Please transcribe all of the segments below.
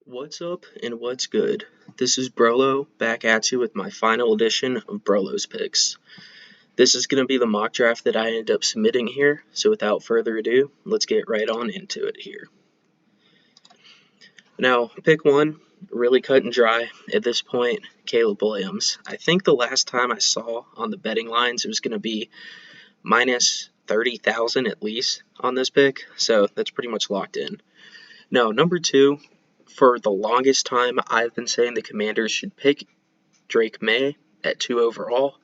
What's up and what's good? This is Brolo back at you with my final edition of Brolo's Picks. This is going to be the mock draft that I ended up submitting here, so without further ado, let's get right on into it here. Now, pick one, really cut and dry at this point, Caleb Williams. I think the last time I saw on the betting lines it was going to be minus 30,000 at least on this pick, so that's pretty much locked in. Now, number two, for the longest time, I've been saying the Commanders should pick Drake May at 2 overall.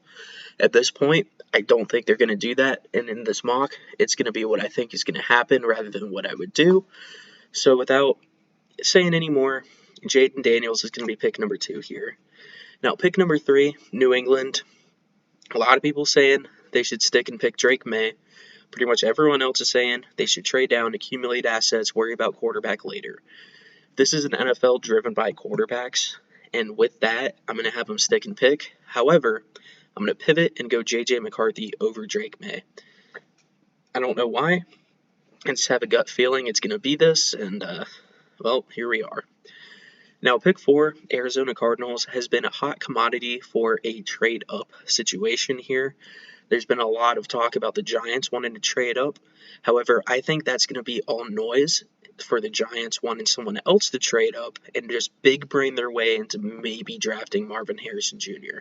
At this point, I don't think they're going to do that, and in this mock, it's going to be what I think is going to happen rather than what I would do. So without saying any more, Jaden Daniels is going to be pick number 2 here. Now, pick number 3, New England. A lot of people saying they should stick and pick Drake May. Pretty much everyone else is saying they should trade down, accumulate assets, worry about quarterback later. This is an NFL driven by quarterbacks, and with that, I'm going to have them stick and pick. However, I'm going to pivot and go J.J. McCarthy over Drake May. I don't know why. I just have a gut feeling it's going to be this, and, well, here we are. Now, pick 4, Arizona Cardinals, has been a hot commodity for a trade-up situation here. There's been a lot of talk about the Giants wanting to trade up. However, I think that's going to be all noise for the Giants wanting someone else to trade up and just big brain their way into maybe drafting Marvin Harrison Jr.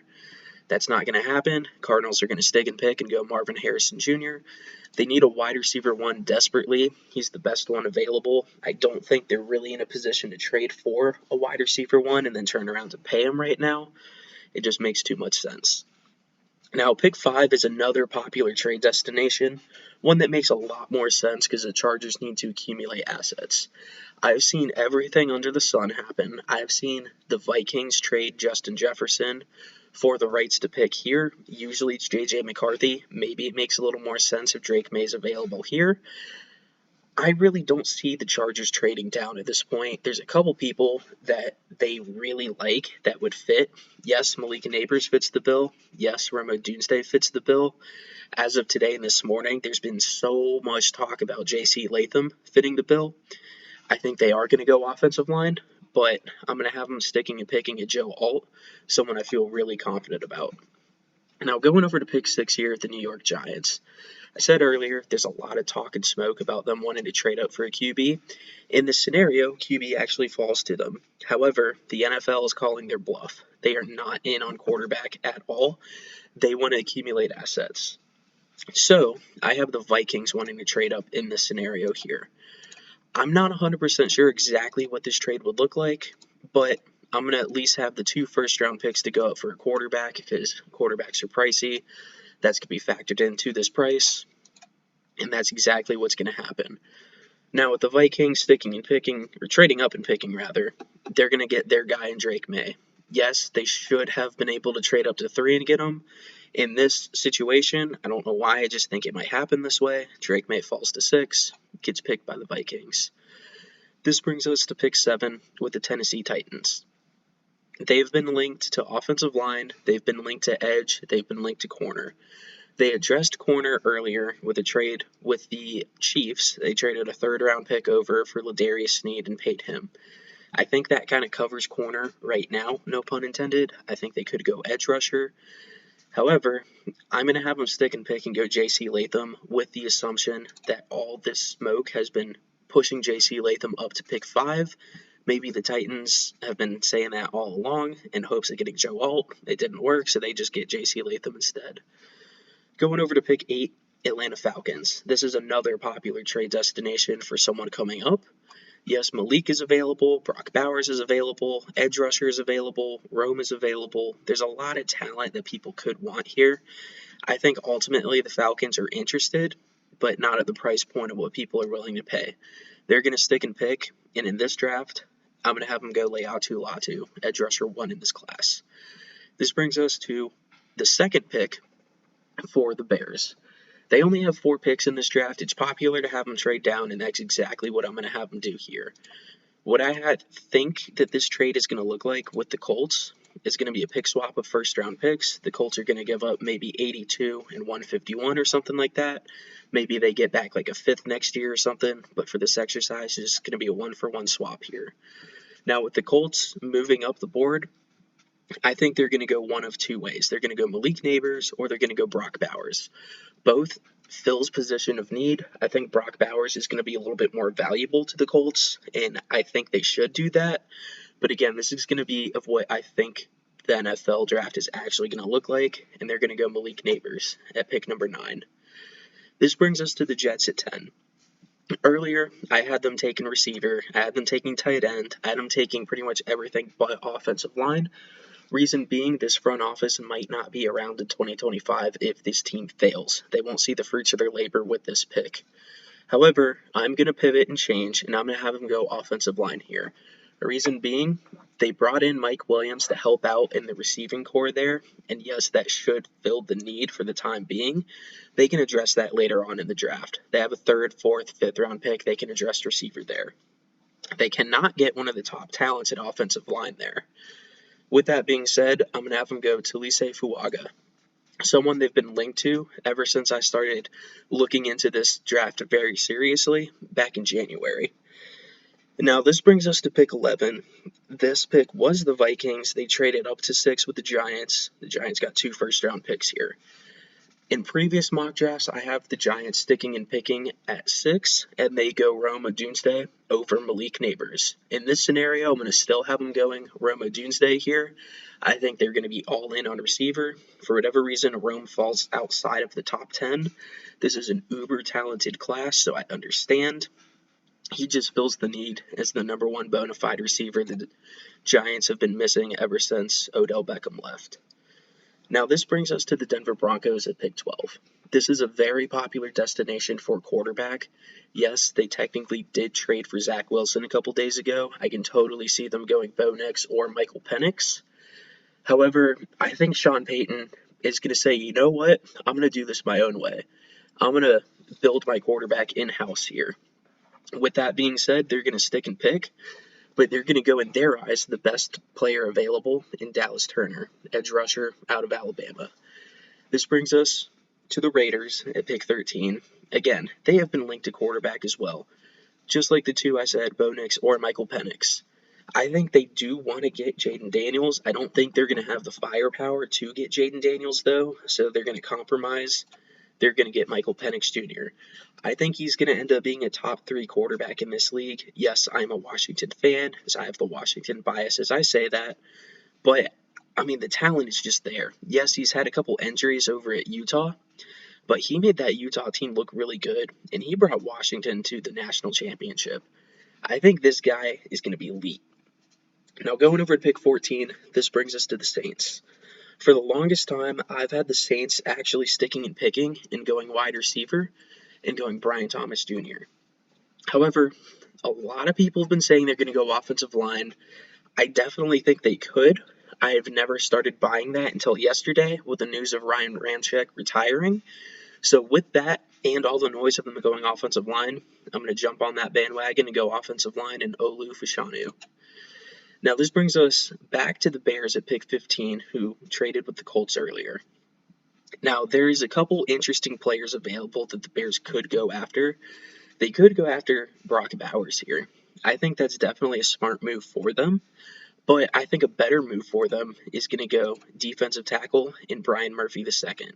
That's not going to happen. Cardinals are going to stick and pick and go Marvin Harrison Jr. They need a wide receiver one desperately. He's the best one available. I don't think they're really in a position to trade for a wide receiver one and then turn around to pay him right now. It just makes too much sense. Now, pick 5 is another popular trade destination, one that makes a lot more sense because the Chargers need to accumulate assets. I've seen everything under the sun happen. I've seen the Vikings trade Justin Jefferson for the rights to pick here. Usually it's J.J. McCarthy. Maybe it makes a little more sense if Drake May is available here. I really don't see the Chargers trading down at this point. There's a couple people that they really like that would fit. Yes, Malika Neighbors fits the bill. Yes, Remo Dunstay fits the bill. As of today and this morning, there's been so much talk about J.C. Latham fitting the bill. I think they are going to go offensive line, but I'm going to have them sticking and picking at Joe Alt, someone I feel really confident about. Now, going over to pick 6 here at the New York Giants. I said earlier, there's a lot of talk and smoke about them wanting to trade up for a QB. In this scenario, QB actually falls to them. However, the NFL is calling their bluff. They are not in on quarterback at all. They want to accumulate assets. So, I have the Vikings wanting to trade up in this scenario here. I'm not 100% sure exactly what this trade would look like, but I'm going to at least have the 2 first-round picks to go up for a quarterback because quarterbacks are pricey. That's going to be factored into this price, and that's exactly what's going to happen. Now, with the Vikings sticking and picking, or trading up and picking, rather, they're going to get their guy in Drake May. Yes, they should have been able to trade up to 3 and get him. In this situation, I don't know why, I just think it might happen this way. Drake May falls to 6, gets picked by the Vikings. This brings us to pick 7 with the Tennessee Titans. They've been linked to offensive line, they've been linked to edge, they've been linked to corner. They addressed corner earlier with a trade with the Chiefs. They traded a 3rd-round pick over for Ladarius Sneed and paid him. I think that kind of covers corner right now, no pun intended. I think they could go edge rusher. However, I'm going to have them stick and pick and go J.C. Latham with the assumption that all this smoke has been pushing J.C. Latham up to pick 5. Maybe the Titans have been saying that all along in hopes of getting Joe Alt. It didn't work, so they just get J.C. Latham instead. Going over to pick 8, Atlanta Falcons. This is another popular trade destination for someone coming up. Yes, Malik is available, Brock Bowers is available, edge rusher is available, Rome is available. There's a lot of talent that people could want here. I think ultimately the Falcons are interested, but not at the price point of what people are willing to pay. They're going to stick and pick, and in this draft, I'm going to have them go Leatu Latu, edge rusher 1 in this class. This brings us to the 2nd pick for the Bears. They only have 4 picks in this draft. It's popular to have them trade down, and that's exactly what I'm going to have them do here. What I think that this trade is going to look like with the Colts is going to be a pick swap of first-round picks. The Colts are going to give up maybe 82 and 151 or something like that. Maybe they get back like a 5th next year or something, but for this exercise, it's going to be a 1-for-1 swap here. Now, with the Colts moving up the board, I think they're going to go one of two ways. They're going to go Malik Neighbors or they're going to go Brock Bowers. Both fills position of need. I think Brock Bowers is going to be a little bit more valuable to the Colts, and I think they should do that. But again, this is going to be of what I think the NFL draft is actually going to look like, and they're going to go Malik Neighbors at pick number 9. This brings us to the Jets at 10. Earlier, I had them taking receiver, I had them taking tight end, I had them taking pretty much everything but offensive line. Reason being, this front office might not be around in 2025 if this team fails. They won't see the fruits of their labor with this pick. However, I'm going to pivot and change, and I'm going to have them go offensive line here. The reason being, they brought in Mike Williams to help out in the receiving core there, and yes, that should fill the need for the time being. They can address that later on in the draft. They have a 3rd, 4th, 5th round pick. They can address receiver there. They cannot get one of the top talents at offensive line there. With that being said, I'm going to have them go Talise Fuaga, someone they've been linked to ever since I started looking into this draft very seriously back in January. Now, this brings us to pick 11. This pick was the Vikings. They traded up to 6 with the Giants. The Giants got 2 first-round picks here. In previous mock drafts, I have the Giants sticking and picking at 6, and they go Rome Odunze over Malik Neighbors. In this scenario, I'm going to still have them going Rome Odunze here. I think they're going to be all in on receiver. For whatever reason, Rome falls outside of the top 10. This is an uber-talented class, so I understand. He just fills the need as the number 1 bona fide receiver that the Giants have been missing ever since Odell Beckham left. Now, this brings us to the Denver Broncos at pick 12. This is a very popular destination for quarterback. Yes, they technically did trade for Zach Wilson a couple days ago. I can totally see them going Bo Nix or Michael Penix. However, I think Sean Payton is going to say, you know what? I'm going to do this my own way. I'm going to build my quarterback in-house here. With that being said, they're going to stick and pick. But they're going to go, in their eyes, the best player available in Dallas Turner, edge rusher out of Alabama. This brings us to the Raiders at pick 13. Again, they have been linked to quarterback as well, just like the two I said, Bo Nix or Michael Penix. I think they do want to get Jaden Daniels. I don't think they're going to have the firepower to get Jaden Daniels, though, so they're going to compromise. They're going to get Michael Penix Jr. I think he's going to end up being a top 3 quarterback in this league. Yes, I'm a Washington fan, as I have the Washington bias as I say that. But, I mean, the talent is just there. Yes, he's had a couple injuries over at Utah, but he made that Utah team look really good, and he brought Washington to the national championship. I think this guy is going to be elite. Now, going over to pick 14, this brings us to the Saints. For the longest time, I've had the Saints actually sticking and picking and going wide receiver and going Brian Thomas Jr. However, a lot of people have been saying they're going to go offensive line. I definitely think they could. I have never started buying that until yesterday with the news of Ryan Ramczyk retiring. So with that and all the noise of them going offensive line, I'm going to jump on that bandwagon and go offensive line and Olu Fashanu. Now, this brings us back to the Bears at pick 15, who traded with the Colts earlier. Now, there is a couple interesting players available that the Bears could go after. They could go after Brock Bowers here. I think that's definitely a smart move for them, but I think a better move for them is going to go defensive tackle in Brian Murphy II.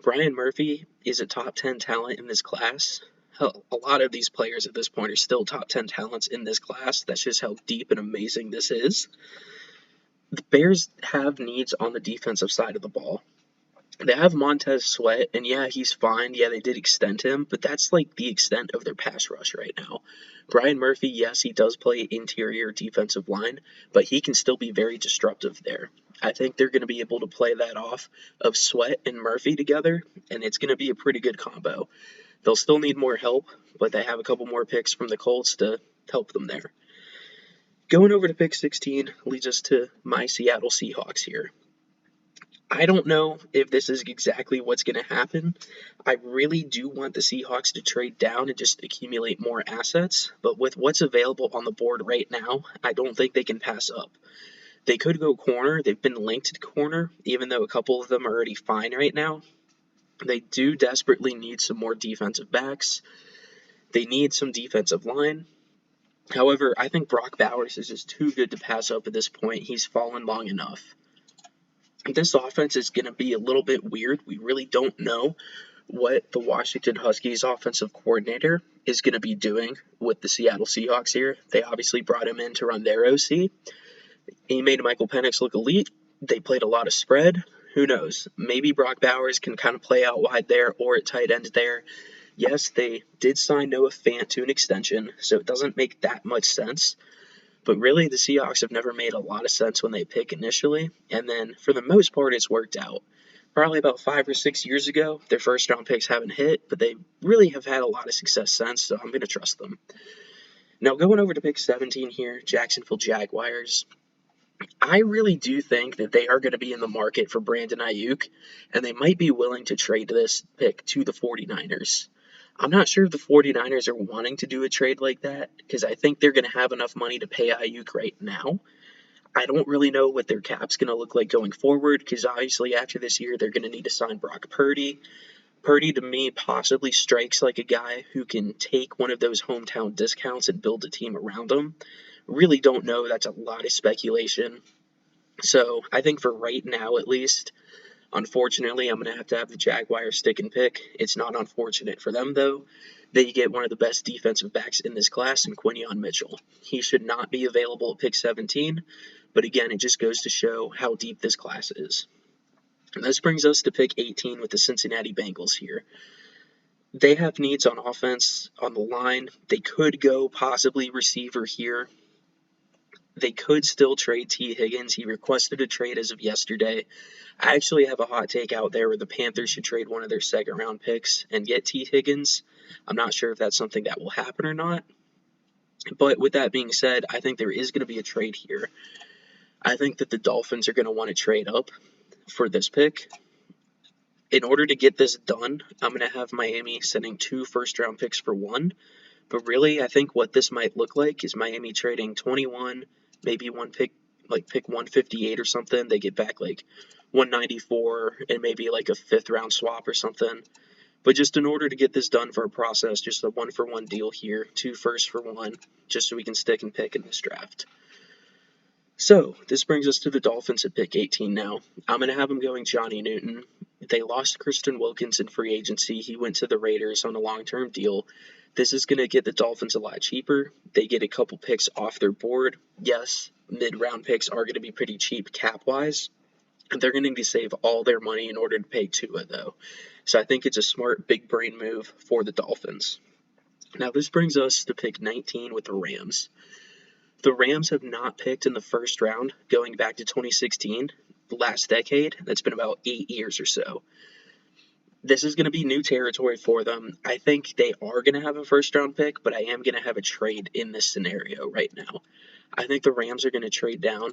Brian Murphy is a top 10 talent in this class. Hell, a lot of these players at this point are still top 10 talents in this class. That's just how deep and amazing this is. The Bears have needs on the defensive side of the ball. They have Montez Sweat, and yeah, he's fine. Yeah, they did extend him, but that's like the extent of their pass rush right now. Brian Murphy, yes, he does play interior defensive line, but he can still be very disruptive there. I think they're going to be able to play that off of Sweat and Murphy together, and it's going to be a pretty good combo. They'll still need more help, but they have a couple more picks from the Colts to help them there. Going over to pick 16 leads us to my Seattle Seahawks here. I don't know if this is exactly what's going to happen. I really do want the Seahawks to trade down and just accumulate more assets, but with what's available on the board right now, I don't think they can pass up. They could go corner. They've been linked to corner, even though a couple of them are already fine right now. They do desperately need some more defensive backs. They need some defensive line. However, I think Brock Bowers is just too good to pass up at this point. He's fallen long enough. This offense is going to be a little bit weird. We really don't know what the Washington Huskies offensive coordinator is going to be doing with the Seattle Seahawks here. They obviously brought him in to run their OC. He made Michael Penix look elite. They played a lot of spread. Who knows? Maybe Brock Bowers can kind of play out wide there or at tight end there. Yes, they did sign Noah Fant to an extension, so it doesn't make that much sense. But really, the Seahawks have never made a lot of sense when they pick initially, and then for the most part, it's worked out. Probably about 5 or 6 years ago, their first round picks haven't hit, but they really have had a lot of success since, so I'm going to trust them. Now, going over to pick 17 here, Jacksonville Jaguars. I really do think that they are going to be in the market for Brandon Ayuk, and they might be willing to trade this pick to the 49ers. I'm not sure if the 49ers are wanting to do a trade like that because I think they're going to have enough money to pay Ayuk right now. I don't really know what their cap's going to look like going forward because obviously after this year they're going to need to sign Brock Purdy. Purdy to me possibly strikes like a guy who can take one of those hometown discounts and build a team around him. Really don't know. That's a lot of speculation. So I think for right now at least, unfortunately, I'm going to have the Jaguars stick and pick. It's not unfortunate for them, though. They get one of the best defensive backs in this class in Quinyon Mitchell. He should not be available at pick 17, but again, it just goes to show how deep this class is. And this brings us to pick 18 with the Cincinnati Bengals here. They have needs on offense, on the line. They could go possibly receiver here. They could still trade T. Higgins. He requested a trade as of yesterday. I actually have a hot take out there where the Panthers should trade one of their second round picks and get T. Higgins. I'm not sure if that's something that will happen or not. But with that being said, I think there is going to be a trade here. I think that the Dolphins are going to want to trade up for this pick. In order to get this done, I'm going to have Miami sending 2 first round picks for 1. But really, I think what this might look like is Miami trading 21, maybe one pick, like pick 158 or something. They get back like 194 and maybe like a 5th round swap or something. But just in order to get this done for a process, just a 1-for-1 deal here, 2 firsts for 1, just so we can stick and pick in this draft. So this brings us to the Dolphins at pick 18 now. I'm going to have them going Johnny Newton. They lost Christian Wilkins in free agency. He went to the Raiders on a long-term deal. This is going to get the Dolphins a lot cheaper. They get a couple picks off their board. Yes, mid-round picks are going to be pretty cheap cap-wise. And they're going to need to save all their money in order to pay Tua, though. So I think it's a smart, big-brain move for the Dolphins. Now this brings us to pick 19 with the Rams. The Rams have not picked in the first round going back to 2016, the last decade. That's been about 8 years or so. This is going to be new territory for them. I think they are going to have a first-round pick, but I am going to have a trade in this scenario right now. I think the Rams are going to trade down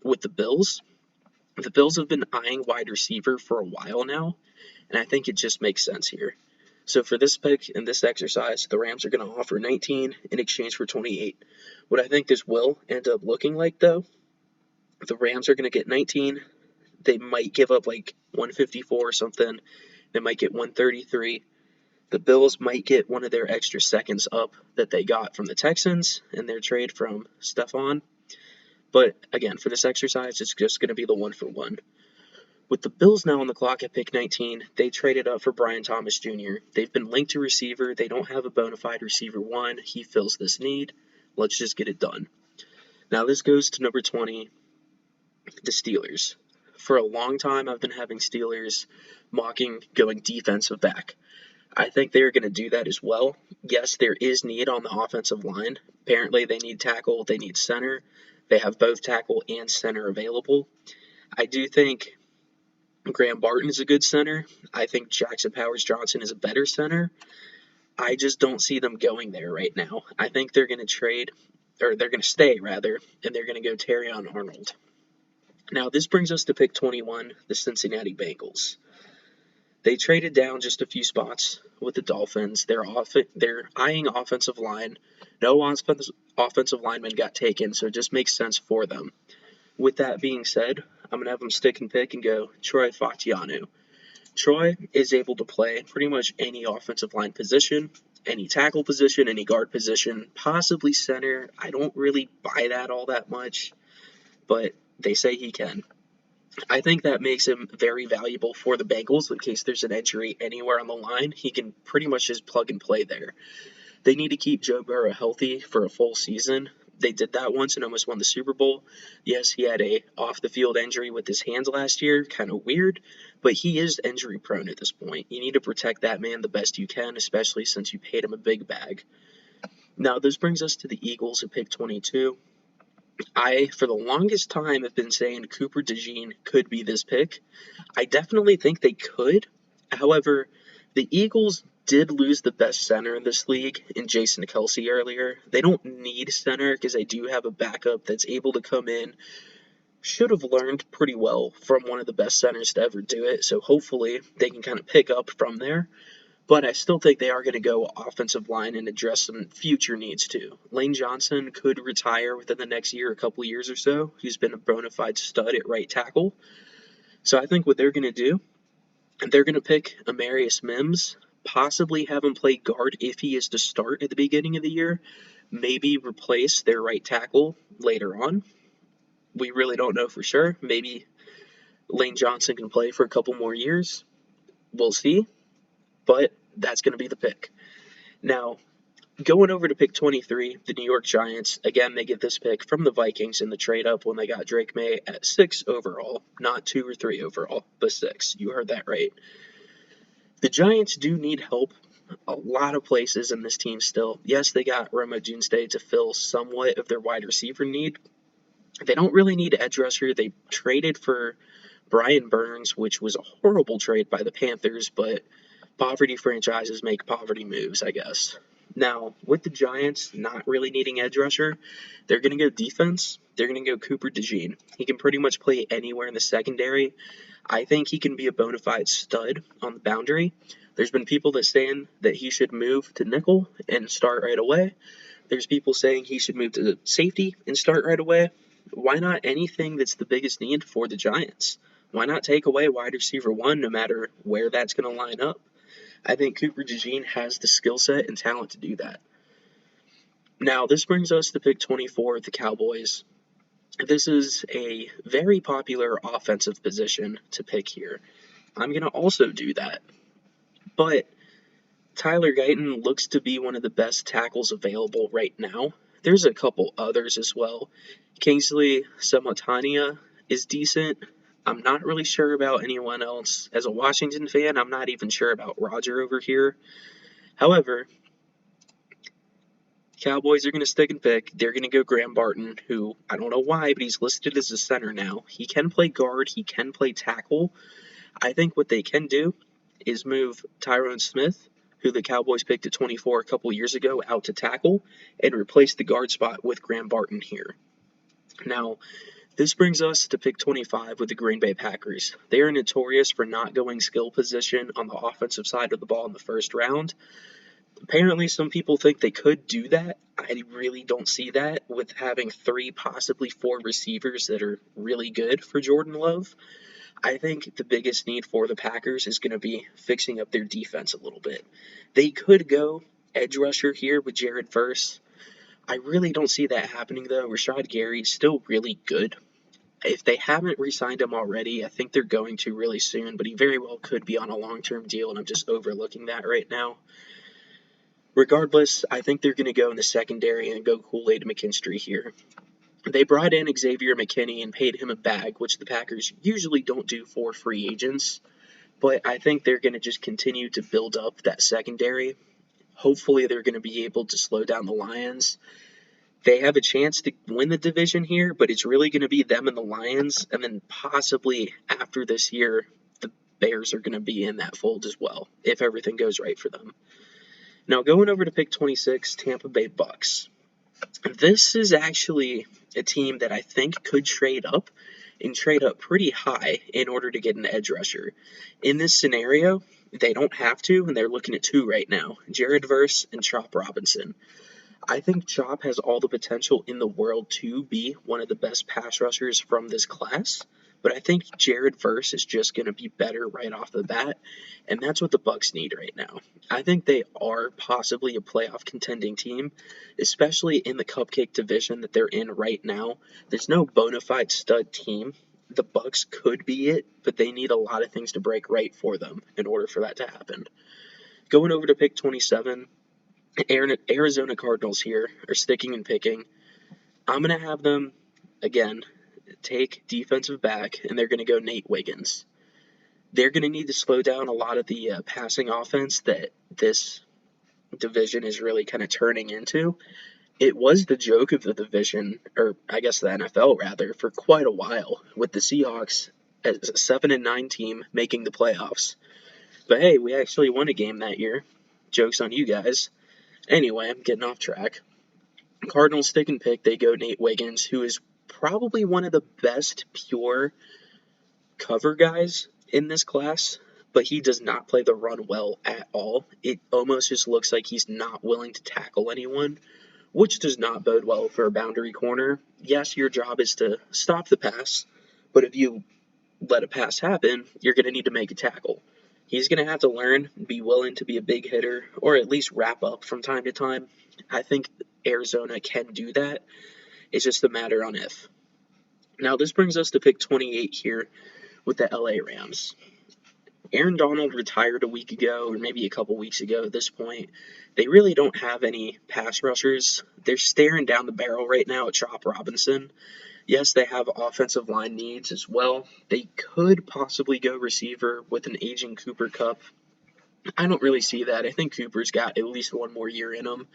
with the Bills. The Bills have been eyeing wide receiver for a while now, and I think it just makes sense here. So for this pick and this exercise, the Rams are going to offer 19 in exchange for 28. What I think this will end up looking like, though, the Rams are going to get 19. They might give up like 154 or something. They might get 133. The Bills might get one of their extra seconds up that they got from the Texans in their trade from Stephon. But again, for this exercise, it's just going to be the 1-for-1. With the Bills now on the clock at pick 19, they traded up for Brian Thomas Jr. They've been linked to receiver. They don't have a bona fide receiver 1. He fills this need. Let's just get it done. Now this goes to number 20, the Steelers. For a long time, I've been having Steelers mocking going defensive back. I think they're going to do that as well. Yes, there is need on the offensive line. Apparently, they need tackle, they need center. They have both tackle and center available. I do think Graham Barton is a good center. I think Jackson Powers-Johnson is a better center. I just don't see them going there right now. I think they're going to trade, or they're going to stay, rather, and they're going to go Terrion Arnold. Now, this brings us to pick 21, the Cincinnati Bengals. They traded down just a few spots with the Dolphins. They're eyeing offensive line. No offensive lineman got taken, so it just makes sense for them. With that being said, I'm going to have them stick and pick and go Troy Fatianu. Troy is able to play pretty much any offensive line position. any tackle position, any guard position, possibly center. I don't really buy that all that much, but they say he can. I think that makes him very valuable for the Bengals in case there's an injury anywhere on the line. He can pretty much just plug and play there. They need to keep Joe Burrow healthy for a full season. They did that once and almost won the Super Bowl. Yes, he had a off-the-field injury with his hands last year, kind of weird, but he is injury prone at this point. You need to protect that man the best you can, especially since you paid him a big bag. Now, this brings us to the Eagles at pick 22. I, for the longest time, have been saying Cooper DeJean could be this pick. I definitely think they could. However, the Eagles did lose the best center in this league in Jason Kelce earlier. They don't need center because they do have a backup that's able to come in. Should have learned pretty well from one of the best centers to ever do it, so hopefully they can kind of pick up from there. But I still think they are going to go offensive line and address some future needs too. Lane Johnson could retire within the next year, a couple years or so. He's been a bona fide stud at right tackle. So I think what they're going to do, they're going to pick Amarius Mims, possibly have him play guard if he is to start at the beginning of the year, maybe replace their right tackle later on. We really don't know for sure. Maybe Lane Johnson can play for a couple more years. We'll see. But that's going to be the pick. Now, going over to pick 23, the New York Giants, again, they get this pick from the Vikings in the trade up when they got Drake May at 6 overall, not 2 or 3 overall, but 6. You heard that right. The Giants do need help a lot of places in this team still. Yes, they got Roma Dunstay to fill somewhat of their wide receiver need. They don't really need edge rusher. They traded for Brian Burns, which was a horrible trade by the Panthers, but poverty franchises make poverty moves, I guess. Now, with the Giants not really needing edge rusher, they're going to go defense. They're going to go Cooper DeJean. He can pretty much play anywhere in the secondary. I think he can be a bona fide stud on the boundary. There's been people that saying that he should move to nickel and start right away. There's people saying he should move to safety and start right away. Why not anything that's the biggest need for the Giants? Why not take away wide receiver 1 no matter where that's going to line up? I think Cooper DeJean has the skill set and talent to do that. Now, this brings us to pick 24, the Cowboys. This is a very popular offensive position to pick here. I'm going to also do that. But Tyler Guyton looks to be one of the best tackles available right now. There's a couple others as well. Kingsley Samatania is decent. I'm not really sure about anyone else. As a Washington fan, I'm not even sure about Roger over here. However, Cowboys are going to stick and pick. They're going to go Graham Barton, who, I don't know why, but he's listed as a center now. He can play guard. He can play tackle. I think what they can do is move Tyrone Smith, who the Cowboys picked at 24 a couple years ago, out to tackle, and replace the guard spot with Graham Barton here. Now, this brings us to pick 25 with the Green Bay Packers. They are notorious for not going skill position on the offensive side of the ball in the first round. Apparently, some people think they could do that. I really don't see that with having 3, possibly 4 receivers that are really good for Jordan Love. I think the biggest need for the Packers is going to be fixing up their defense a little bit. They could go edge rusher here with Jared Verse. I really don't see that happening, though. Rashad Gary is still really good. If they haven't re-signed him already, I think they're going to really soon, but he very well could be on a long-term deal, and I'm just overlooking that right now. Regardless, I think they're going to go in the secondary and go Kool-Aid McKinstry here. They brought in Xavier McKinney and paid him a bag, which the Packers usually don't do for free agents, but I think they're going to just continue to build up that secondary. Hopefully they're going to be able to slow down the Lions. They have a chance to win the division here, but it's really going to be them and the Lions, and then possibly after this year, the Bears are going to be in that fold as well, if everything goes right for them. Now, going over to pick 26, Tampa Bay Bucks. This is actually a team that I think could trade up and trade up pretty high in order to get an edge rusher. In this scenario, they don't have to, and they're looking at 2 right now, Jared Verse and Chop Robinson. I think Chop has all the potential in the world to be one of the best pass rushers from this class, but I think Jared Verse is just going to be better right off the bat, and that's what the Bucks need right now. I think they are possibly a playoff contending team, especially in the cupcake division that they're in right now. There's no bona fide stud team. The Bucks could be it, but they need a lot of things to break right for them in order for that to happen. Going over to pick 27, Arizona Cardinals here are sticking and picking. I'm going to have them, again, take defensive back, and they're going to go Nate Wiggins. They're going to need to slow down a lot of the passing offense that this division is really kind of turning into. It was the joke of the division, or I guess the NFL rather, for quite a while, with the Seahawks as a 7-9 team making the playoffs. But hey, we actually won a game that year. Joke's on you guys. Anyway, I'm getting off track. Cardinals stick and pick. They go Nate Wiggins, who is probably one of the best pure cover guys in this class, but he does not play the run well at all. It almost just looks like he's not willing to tackle anyone, which does not bode well for a boundary corner. Yes, your job is to stop the pass, but if you let a pass happen, you're going to need to make a tackle. He's going to have to learn, be willing to be a big hitter, or at least wrap up from time to time. I think Arizona can do that. It's just a matter on if. Now, this brings us to pick 28 here with the LA Rams. Aaron Donald retired a week ago, or maybe a couple weeks ago at this point. They really don't have any pass rushers. They're staring down the barrel right now at Chop Robinson. Yes, they have offensive line needs as well. They could possibly go receiver with an aging Cooper Kupp. I don't really see that. I think Cooper's got at least one more year in him.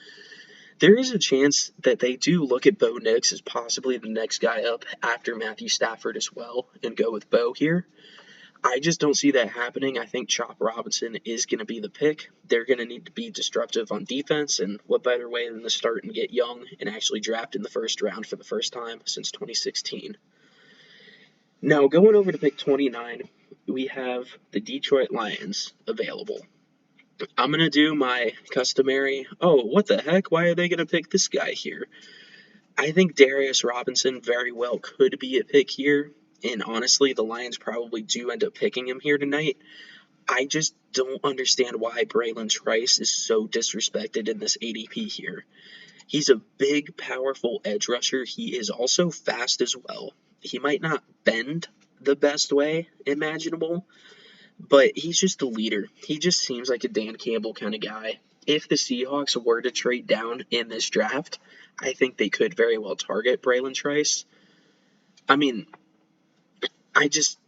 There is a chance that they do look at Bo Nix as possibly the next guy up after Matthew Stafford as well and go with Bo here. I just don't see that happening. I think Chop Robinson is going to be the pick. They're going to need to be disruptive on defense, and what better way than to start and get young and actually draft in the first round for the first time since 2016. Now, going over to pick 29, we have the Detroit Lions available. I'm going to do my customary, oh, what the heck? Why are they going to pick this guy here? I think Darius Robinson very well could be a pick here. And honestly, the Lions probably do end up picking him here tonight. I just don't understand why Braylon Trice is so disrespected in this ADP here. He's a big, powerful edge rusher. He is also fast as well. He might not bend the best way imaginable, but he's just a leader. He just seems like a Dan Campbell kind of guy. If the Seahawks were to trade down in this draft, I think they could very well target Braylon Trice. I mean, I just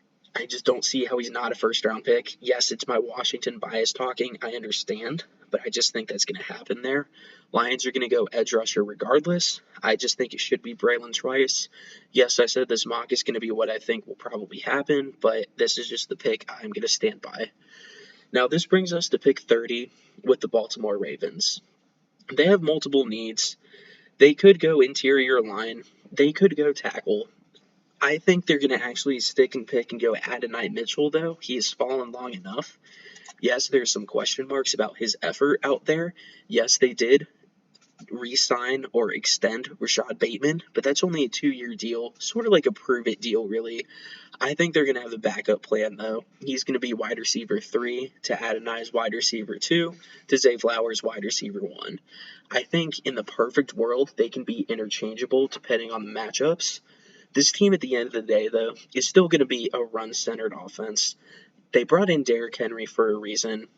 don't see how he's not a first-round pick. Yes, it's my Washington bias talking. I understand, but I just think that's going to happen there. Lions are going to go edge rusher regardless. I just think it should be Braylon Trice. Yes, I said this mock is going to be what I think will probably happen, but this is just the pick I'm going to stand by. Now, this brings us to pick 30 with the Baltimore Ravens. They have multiple needs. They could go interior line. They could go tackle. I think they're going to actually stick and pick and go Adonai Mitchell, though. He has fallen long enough. Yes, there's some question marks about his effort out there. Yes, they did re-sign or extend Rashad Bateman, but that's only a 2-year deal, sort of like a prove-it deal, really. I think they're going to have a backup plan, though. He's going to be wide receiver 3 to Adonai's wide receiver 2 to Zay Flowers' wide receiver 1. I think in the perfect world, they can be interchangeable depending on the matchups. This team at the end of the day, though, is still going to be a run-centered offense. They brought in Derrick Henry for a reason.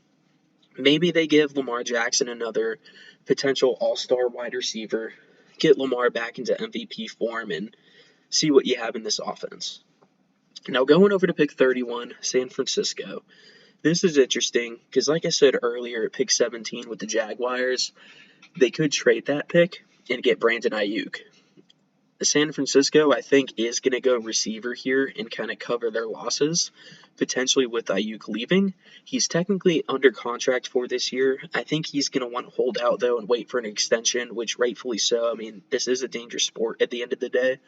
Maybe they give Lamar Jackson another potential all-star wide receiver, get Lamar back into MVP form, and see what you have in this offense. Now, going over to pick 31, San Francisco. This is interesting because, like I said earlier, at pick 17 with the Jaguars, they could trade that pick and get Brandon Ayuk. San Francisco, I think, is going to go receiver here and kind of cover their losses, potentially with Ayuk leaving. He's technically under contract for this year. I think he's going to want to hold out, though, and wait for an extension, which rightfully so. I mean, this is a dangerous sport at the end of the day.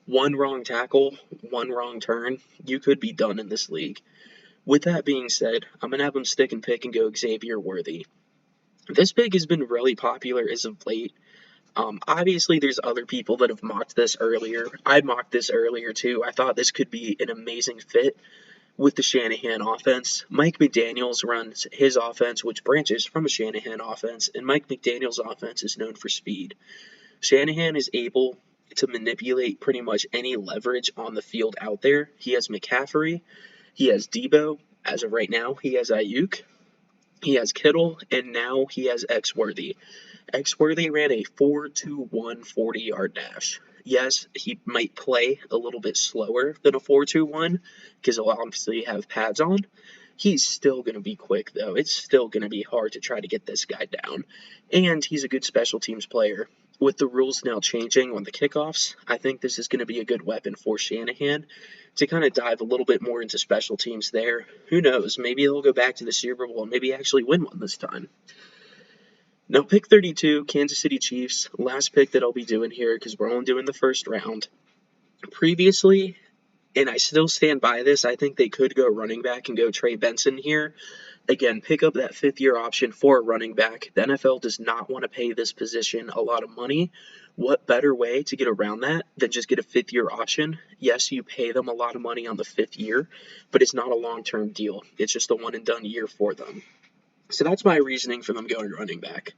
One wrong tackle, one wrong turn, you could be done in this league. With that being said, I'm going to have him stick and pick and go Xavier Worthy. This pick has been really popular as of late. Obviously, there's other people that have mocked this earlier. I mocked this earlier too. I thought this could be an amazing fit with the Shanahan offense. Mike McDaniels runs his offense, which branches from a Shanahan offense, and Mike McDaniels' offense is known for speed. Shanahan is able to manipulate pretty much any leverage on the field out there. He has McCaffrey, he has Debo. As of right now, he has Ayuk, he has Kittle, and now he has Xworthy. Xworthy ran a 4.21 40-yard dash. Yes, he might play a little bit slower than a 4.21 because he'll obviously have pads on. He's still going to be quick, though. It's still going to be hard to try to get this guy down. And he's a good special teams player. With the rules now changing on the kickoffs, I think this is going to be a good weapon for Shanahan to kind of dive a little bit more into special teams there. Who knows? Maybe they'll go back to the Super Bowl and maybe actually win one this time. Now, pick 32, Kansas City Chiefs. Last pick that I'll be doing here because we're only doing the first round. Previously, and I still stand by this, I think they could go running back and go Trey Benson here. Again, pick up that fifth-year option for a running back. The NFL does not want to pay this position a lot of money. What better way to get around that than just get a fifth-year option? Yes, you pay them a lot of money on the fifth year, but it's not a long-term deal. It's just a one-and-done year for them. So that's my reasoning for them going running back.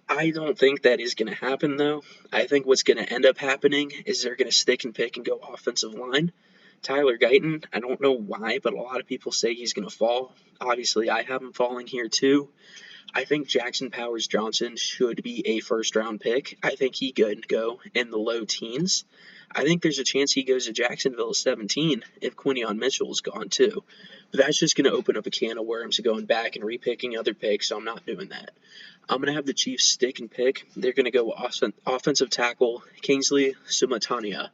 I don't think that is going to happen, though. I think what's going to end up happening is they're going to stick and pick and go offensive line. Tyler Guyton, I don't know why, but a lot of people say he's going to fall. Obviously, I have him falling here, too. I think Jackson Powers Johnson should be a first-round pick. I think he could go in the low teens. I think there's a chance he goes to Jacksonville at 17 if Quinion Mitchell is gone, too. But that's just going to open up a can of worms going back and repicking other picks, so I'm not doing that. I'm going to have the Chiefs stick and pick. They're going to go offensive tackle Kingsley Sumatania.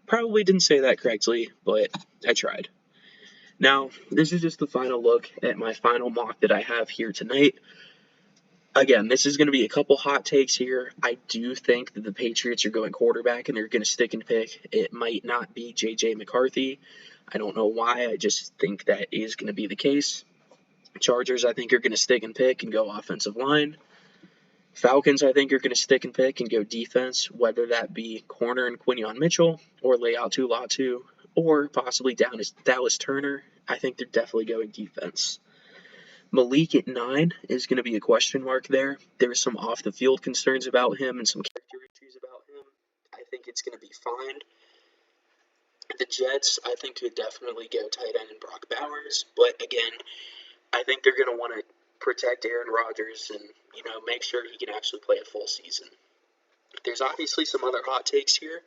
Probably didn't say that correctly, but I tried. Now, this is just the final look at my final mock that I have here tonight. Again, this is going to be a couple hot takes here. I do think that the Patriots are going quarterback and they're going to stick and pick. It might not be J.J. McCarthy. I don't know why. I just think that is going to be the case. Chargers, I think, are going to stick and pick and go offensive line. Falcons, I think, are going to stick and pick and go defense, whether that be corner and Quinion Mitchell or Leatu Latu or possibly Dallas Turner. I think they're definitely going defense. Malik at 9 is going to be a question mark there. There's some off-the-field concerns about him and some character issues about him. I think it's going to be fine. The Jets, I think, could definitely go tight end and Brock Bowers, but again, I think they're going to want to protect Aaron Rodgers and, make sure he can actually play a full season. There's obviously some other hot takes here.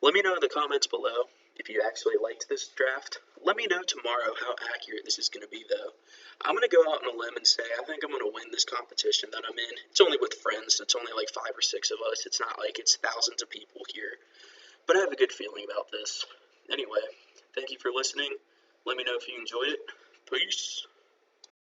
Let me know in the comments below if you actually liked this draft. Let me know tomorrow how accurate this is going to be, though. I'm going to go out on a limb and say I think I'm going to win this competition that I'm in. It's only with friends. It's only like 5 or 6 of us. It's not like it's thousands of people here. But I have a good feeling about this. Anyway, thank you for listening. Let me know if you enjoyed it. Peace.